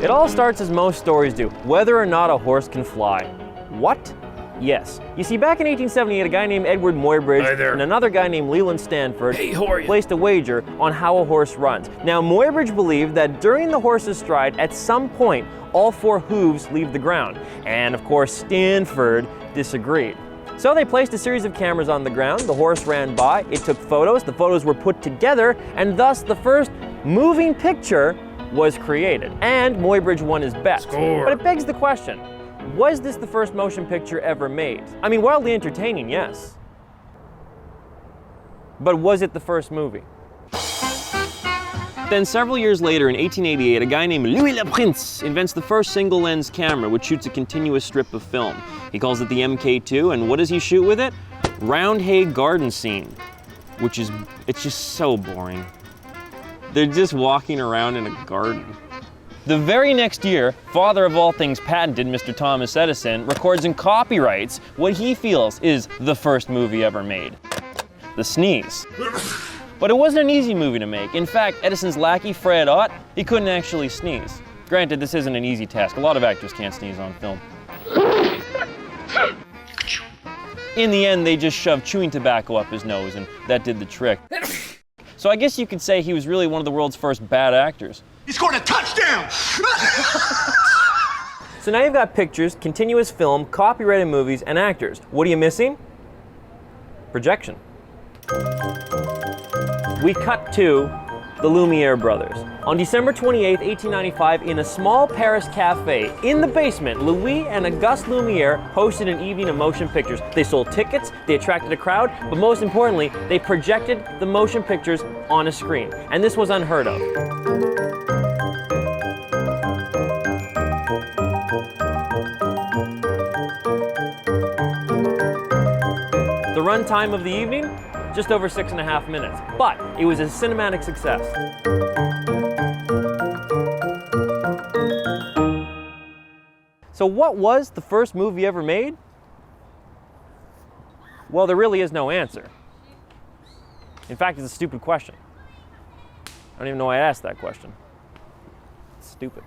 It all starts as most stories do, whether or not a horse can fly. What? Yes. You see, back in 1878, a guy named Edward Muybridge and another guy named Leland Stanford placed a wager on how a horse runs. Now, Muybridge believed that during the horse's stride, at some point, all four hooves leave the ground. And of course, Stanford disagreed. So they placed a series of cameras on the ground, the horse ran by, it took photos, the photos were put together, and thus the first moving picture was created. And Muybridge won his bet. Score. But it begs the question, was this the first motion picture ever made? I mean, wildly entertaining, yes. But was it the first movie? Then several years later, in 1888, a guy named Louis Le Prince invents the first single-lens camera, which shoots a continuous strip of film. He calls it the MK2, and what does he shoot with it? Round hay garden scene, it's just so boring. They're just walking around in a garden. The very next year, father of all things patented, Mr. Thomas Edison, records and copyrights what he feels is the first movie ever made, The Sneeze. But it wasn't an easy movie to make. In fact, Edison's lackey, Fred Ott, he couldn't actually sneeze. Granted, this isn't an easy task. A lot of actors can't sneeze on film. In the end, they just shoved chewing tobacco up his nose, and that did the trick. So I guess you could say he was really one of the world's first bad actors. He scored a touchdown! So now you've got pictures, continuous film, copyrighted movies, and actors. What are you missing? Projection. We cut to the Lumiere brothers. On December 28, 1895, in a small Paris cafe, in the basement, Louis and Auguste Lumiere hosted an evening of motion pictures. They sold tickets, they attracted a crowd, but most importantly, they projected the motion pictures on a screen. And this was unheard of. The runtime of the evening? Just over 6.5 minutes, but it was a cinematic success. So what was the first movie ever made? Well, there really is no answer. In fact, it's a stupid question. I don't even know why I asked that question. It's stupid.